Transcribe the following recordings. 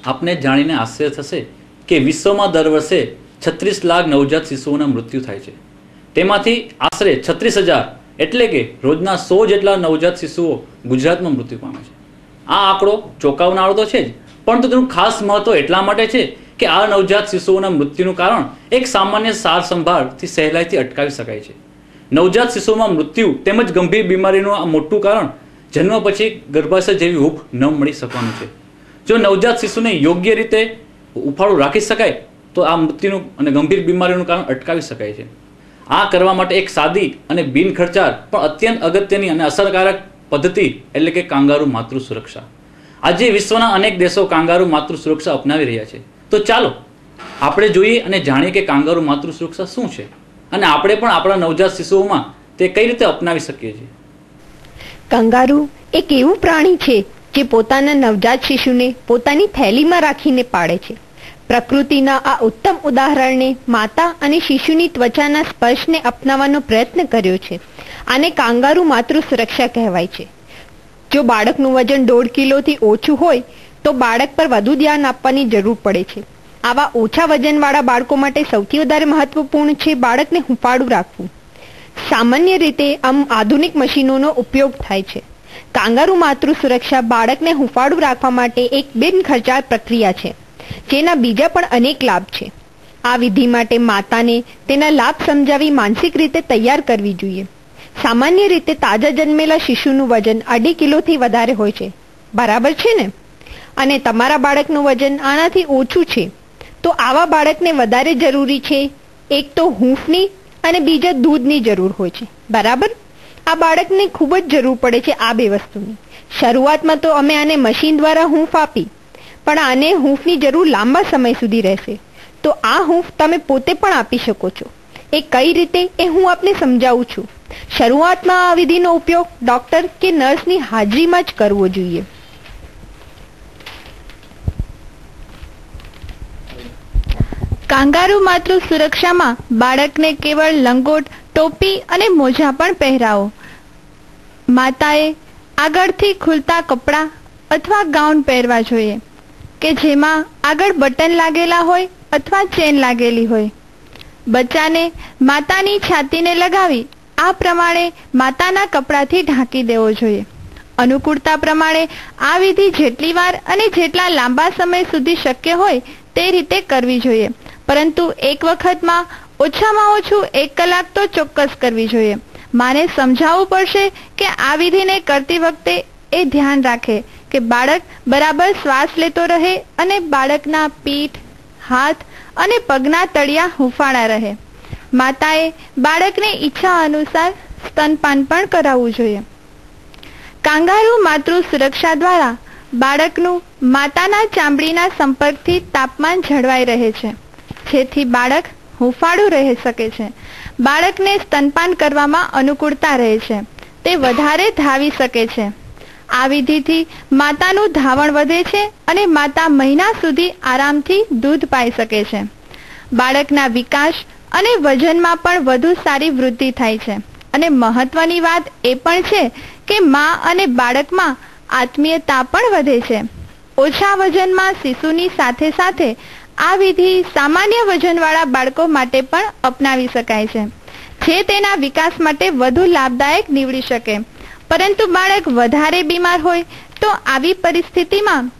આપને જાણીને આશ્ચર્ય થશે કે વિશ્વમાં દર વર્ષે 36 લાખ નવજાત શિશુઓના મૃત્યુ થાય છે. તેમાંથી આશરે 36,000 એટલે કે રોજના 100 જેટલા નવજાત શિશુઓ ગુજરાતમાં મૃત્યુ પામે છે. આ આંકડો ચોંકાવનારો તો છે જ, પરંતુ તેનું ખાસ મહત્વ એટલા માટે છે કે આ નવજાત શિશુઓના મૃત્યુનું કારણ એક સામાન્ય સાર સંભાળથી સહેલાઈથી અટકાવી શકાય છે. નવજાત શિશુઓમાં મૃત્યુ તેમજ ગંભીર બીમારીનું આ મોટું કારણ જન્મ પછી ગર્ભાશય જેવી હૂંફ ન મળી શકવાનું છે. જો નવજાત શિશુને યોગ્ય રીતે ઉફાળું રાખી શકાય તો આ મૃત્યુનું અને ગંભીર બીમારીનું કારણ અટકાવી શકાય છે. આ કરવા માટે એક સાદી અને બિનખર્ચાળ પણ અત્યંત અગત્યની અને અસરકારક પદ્ધતિ એટલે કે કાંગારૂ માતૃ સુરક્ષા. આજે વિશ્વના અનેક દેશો કાંગારૂ માતૃ સુરક્ષા અપનાવી રહ્યા છે. તો ચાલો આપણે જોઈએ અને જાણીએ કે કાંગારૂ માતૃ સુરક્ષા શું છે અને આપણે પણ આપણા નવજાત શિશુઓમાં તે કઈ રીતે અપનાવી શકીએ છીએ. કંગારૂ એક એવું પ્રાણી છે જે પોતાના નવજાત શિશુને પોતાની થેલીમાં રાખીને પાળે છે. પ્રકૃતિના આ ઉત્તમ ઉદાહરણને માતા અને શિશુની ત્વચાના સ્પર્શને અપનાવવાનો પ્રયત્ન કર્યો છે. આને કાંગારૂ માતૃ સુરક્ષા કહેવાય છે. જો બાળકનું વજન 1.5 કિલોથી ઓછું હોય તો બાળક પર વધુ ધ્યાન આપવાની જરૂર પડે છે. આવા ઓછા વજનવાળા બાળકો માટે સૌથી વધારે મહત્વપૂર્ણ છે બાળકને હૂંફાળું રાખવું. સામાન્ય રીતે આધુનિક મશીનોનો ઉપયોગ થાય છે. કાંગારૂ માતૃ સુરક્ષા બાળકને હૂંફાળું રાખવા માટે એક બિનખર્ચાળ પ્રક્રિયા છે, જેના બીજા પણ અનેક લાભ છે. આ વિધિ માટે માતાને તેના લાભ સમજાવી માનસિક રીતે તૈયાર કરવી જોઈએ. સામાન્ય રીતે તાજા જન્મેલા શિશુનું વજન 2.5 કિલોથી વધારે હોય છે, બરાબર છે ને? અને તમારા બાળકનું વજન આનાથી ઓછું છે, તો આવા બાળકને વધારે જરૂરી છે એક તો હૂંફની અને બીજા દૂધની જરૂર હોય છે, બરાબર? આ બાળકને ખૂબ જ જરૂર પડે છે આ બે વસ્તુની. શરૂઆતમાં તો અમે આને મશીન દ્વારા હૂંફ આપી, પણ આને હૂંફની જરૂર લાંબા સમય સુધી રહેશે. તો આ હૂંફ તમે પોતે પણ આપી શકો છો. એ કઈ રીતે એ હું આપને સમજાવું છું. શરૂઆતમાં આ વિધિનો ઉપયોગ ડોક્ટર કે નર્સની હાજરીમાં જ કરવો જોઈએ. કાંગારૂ માતૃ સુરક્ષામાં બાળકને કેવળ લંગોટ, ટોપી અને મોજા પણ પહેરાવો. માતાએ આગળથી ખુલતા કપડાં અથવા ગાઉન પહેરવા જોઈએ કે જેમાં આગળ બટન લાગેલા હોય અથવા ચેન લાગેલી હોય. બચ્ચાને માતાની છાતીને લગાવી આ પ્રમાણે માતાના કપડાથી ઢાંકી દેવો જોઈએ. અનુકૂળતા પ્રમાણે આ વિધિ જેટલી વાર અને જેટલા લાંબા સમય સુધી શક્ય હોય તે રીતે કરવી જોઈએ, પરંતુ એક વખતમાં ઓછામાં ઓછું 1 કલાક તો ચોક્કસ કરવી જોઈએ. માને સમજાવવું પડશે કે આ વિધિને કરતી વખતે એ ધ્યાન રાખે કે બાળક બરાબર શ્વાસ લેતો રહે અને બાળકના પીઠ, હાથ અને પગના તળિયા હૂંફાળા રહે. માતાએ બાળકને ઈચ્છા અનુસાર સ્તનપાન પણ કરાવવું જોઈએ. કાંગારૂ માતૃ સુરક્ષા દ્વારા બાળકનું માતાના ચામડીના સંપર્કથી તાપમાન જળવાઈ રહે છે, જેથી બાળક હૂંફાળું રહી શકે છે. બાળકને સ્તનપાન કરવામાં અનુકૂળતા રહે છે. તે વધારે ધાવી શકે છે. આ વિધિથી માતાનું ધાવણ વધે છે અને માતા મહિના સુધી આરામથી દૂધ પાઈ શકે છે. બાળકના વિકાસ અને વજનમાં પણ વધુ સારી વૃદ્ધિ થાય છે. અને મહત્વની વાત એ પણ છે કે મા અને બાળકમાં આત્મીયતા પણ વધે છે. ઓછા વજનમાં શિશુની સાથે સાથે આ વિધિ સામાન્ય વજનવાળા બાળકો માટે પણ અપનાવી શકાય છે, જે તેના વિકાસ માટે વધુ લાભદાયક નીવડી શકે. પરંતુ બાળક વધારે બીમાર હોય તો આવી પરિસ્થિતિમાં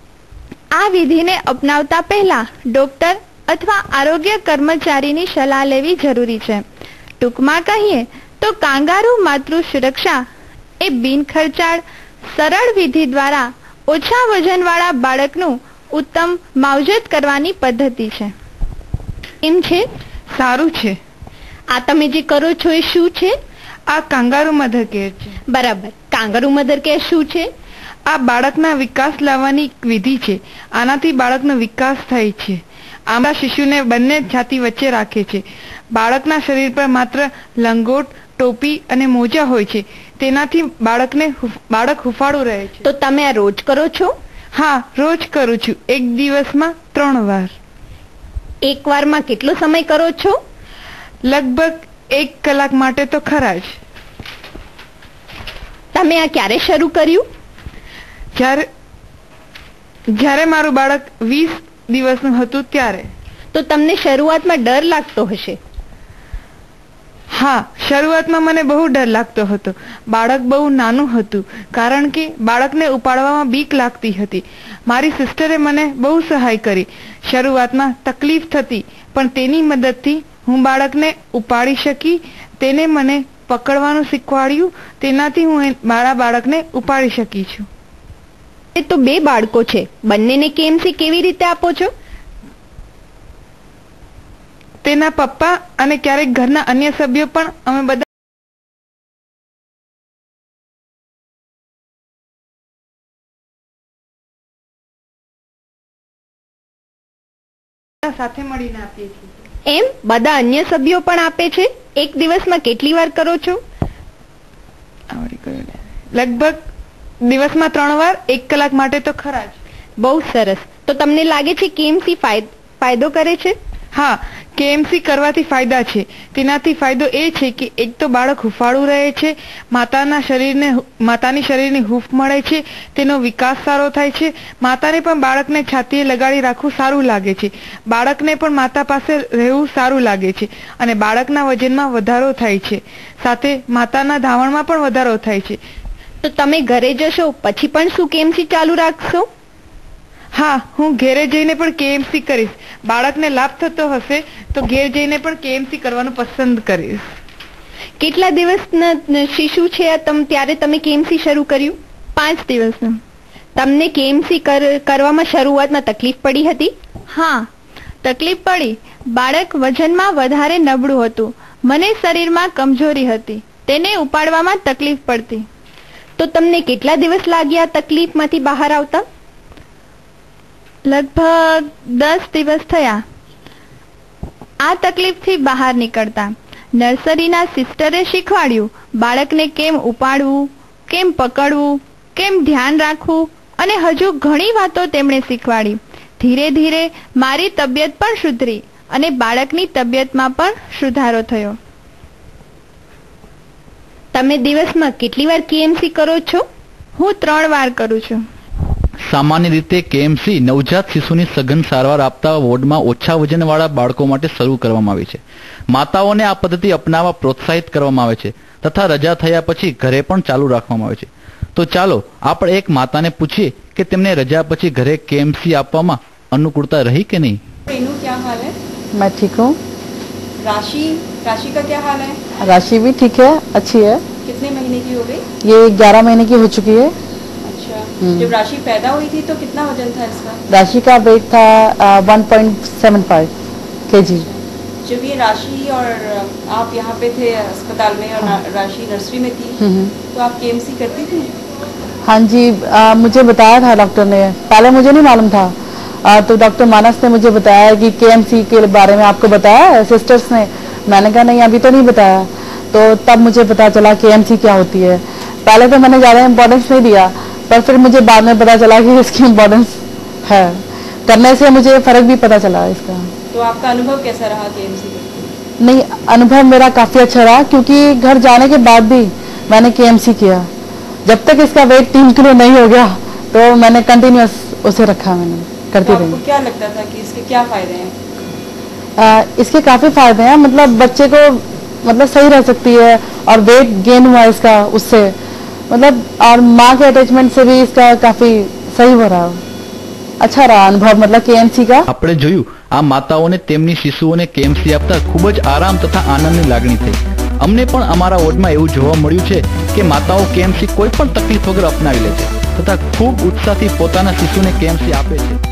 આ વિધિને અપનાવતા પહેલા ડોક્ટર અથવા આરોગ્ય કર્મચારીની સલાહ લેવી જરૂરી છે. ટૂંકમાં કહીએ તો કાંગારૂ માતૃ સુરક્ષા એ બિનખર્ચાળ સરળ વિધિ દ્વારા ઓછા વજનવાળા બાળકનું ઉત્તમ માવજત કરવાની પદ્ધતિ છે. એમ છે? સારું છે. આ તમે જે કરો છો એ શું છે? આ કાંગારૂ મધર કેર છે. બરાબર. કાંગારૂ મધર કેર શું છે? આ બાળકના વિકાસ લાવવાની એક વિધિ છે. આનાથી બાળકનો વિકાસ થાય છે. આમાં શિશુને બંને છાતી વચ્ચે રાખે છે. બાળકના શરીર પર માત્ર લંગોટ, ટોપી અને મોજા હોય છે. તેનાથી બાળક હૂંફાળું રહે છે. તો તમે આ રોજ કરો છો? હા, રોજ કરું છું. એક દિવસમાં 3 વાર. એક વારમાં કેટલો સમય કરો છો? લગભગ 1 કલાક માટે તો ખરા જ. તમે આ ક્યારે શરૂ કર્યું? જ્યારે મારું બાળક 20 દિવસનું હતું ત્યારે. તો તમને શરૂઆતમાં ડર લાગતો હશે? હા, શરૂઆતમાં મને બહુ ડર લાગતો હતો. બાળક બહુ નાનું હતું, કારણ કે બાળકને ઉપાડવામાં બીક લાગતી હતી. મારી સિસ્ટરે મને બહુ સહાય કરી. શરૂઆતમાં તકલીફ થતી, પણ તેની મદદથી હું બાળકને ઉપાડી શકી. તેને મને પકડવાનું શીખવાડ્યું, તેનાથી હું મારા બાળકને ઉપાડી શકી છું. તો 2 બાળકો છે, બંનેને કેએમસી કેવી રીતે આપો છો? તેના પપ્પા અને ક્યારેક ઘરના અન્ય સભ્યો પણ અમે બધા સાથે મળીને આપીએ છીએ. એમ બધા અન્ય સભ્યો પણ આપે છે? એક દિવસમાં કેટલી વાર કરો છો? લગભગ દિવસમાં 3 વાર, 1 કલાક માટે તો ખરા જ. બહુ સરસ. તો તમને લાગે છે કેએમસી ફાયદો કરે છે? હા, કેએમસી કરવાથી ફાયદા છે. તેનાથી ફાયદો એ છે કે એક તો બાળક હુંફાળું રહે છે, માતાની શરીરની હૂંફ મળે છે, તેનો વિકાસ સારો થાય છે. માતાને પણ બાળકને છાતીએ લગાડી રાખવું સારું લાગે છે. બાળકને પણ માતા પાસે રહેવું સારું લાગે છે અને બાળકના વજનમાં વધારો થાય છે. સાથે માતાના ધાવણમાં પણ વધારો થાય છે. તો તમે ઘરે જશો પછી પણ શું કેએમસી ચાલુ રાખશો? હા, હું ઘેરે જઈને પણ કેએમસી કરીશ. બાળકને લાભ થતો હશે તો ઘેર જઈને પણ કેએમસી કરવાનું પસંદ કરીશ. કેટલા દિવસના શિશુ છે ત્યારે તમે કેએમસી શરૂ કર્યું? 5 દિવસનું. તમને કેએમસી કરવામાં શરૂઆતમાં તકલીફ પડી હતી? હા, તકલીફ પડી. બાળક વજનમાં વધારે નબળું હતું. મને શરીરમાં કમજોરી હતી. તેને ઉપાડવામાં તકલીફ પડતી. તો તમને કેટલા દિવસ લાગ્યા તકલીફમાંથી બહાર આવતા? લગભગ 10 દિવસ થયા આ તકલીફથી બહાર નીકળતા. નર્સરીના સિસ્ટરે શીખવાડ્યું બાળકને કેમ ઉપાડવું, કેમ પકડવું, કેમ ધ્યાન રાખવું અને હજુ ઘણી વાતો તેમણે શીખવાડી. ધીરે ધીરે મારી તબિયત પણ સુધરી અને બાળકની તબિયતમાં પણ સુધારો થયો. તમે દિવસમાં કેટલી વાર કેએમસી કરો છો? હું 3 વાર કરું છું. સામાન્ય રીતે કેએમસી નવજાત શિશુની સઘન સારવાર આપતા વોર્ડમાં ઓછા વજનવાળા બાળકો માટે શરૂ કરવામાં આવી છે. માતાઓને આ પદ્ધતિ અપનાવવા પ્રોત્સાહિત કરવામાં આવે છે તથા રજા થયા પછી ઘરે પણ ચાલુ રાખવામાં આવે છે. તો ચાલો આપણે એક માતાને પૂછીએ કે તેમને રજા પછી ઘરે કેએમસી આપવામાં અનુકૂળતા રહી કે નહીં. रेनू क्या हाल है? मैं ठीक हूँ. राशि का क्या हाल है? राशि भी ठीक है, अच्छी है. कितने महीने की हो गई? ये 11 महीने की हो चुकी है. अच्छा, जब राशि पैदा हुई थी तो कितना वजन था इसका? राशि का वेट था 1.75 kg. जब ये राशि और आप यहाँ पे थे अस्पताल में और राशि नर्सरी में थी तो आप केएमसी करती थी? हाँ जी, मुझे बताया था डॉक्टर ने. पहले मुझे नहीं मालूम था. तो डॉक्टर मानस ने मुझे बताया कि केएमसी के बारे में आपको बताया है सिस्टर्स ने. मैंने कहा नहीं, अभी तो नहीं बताया. तो तब मुझे पता चला केएमसी क्या होती है. पहले तो मैंने ज़्यादा इम्पोर्टेंस नहीं दिया, पर फिर मुझे बाद में पता चला कि इसकी इम्पोर्टेंस है. करने से मुझे फ़र्क भी पता चला इसका. तो आपका अनुभव कैसा रहा केएमसी का? नहीं, अनुभव मेरा काफ़ी अच्छा रहा क्योंकि घर जाने के बाद भी मैंने केएमसी किया. जब तक इसका वेट 3 किलो नहीं हो गया तो मैंने कंटिन्यूस उसे रखा. मैंने करती रही. आपको क्या लगता था कि इसके क्या फायदे हैं? इसके काफ़ी फायदे हैं. मतलब बच्चे को मतलब सही रह सकती है और वेट गेन हुआ इसका उससे, मतलब और माँ के अटैचमेंट से भी इसका काफ़ी सही हो रहा. अच्छा रहा अनुभव मतलब केएमसी का. આપણે જોયું આ માતાઓને તેમની શિશુઓને કેએમસી આપતા ખૂબ જ આરામ તથા આનંદની લાગણી થઈ. અમને પણ અમારા વોર્ડમાં એવું જોવા મળ્યું છે કે માતાઓ કેએમસી કોઈ પણ તકલીફ વગર અપનાવી લે છે તથા ખૂબ ઉત્સાહથી પોતાના શિશુને કેએમસી આપે છે.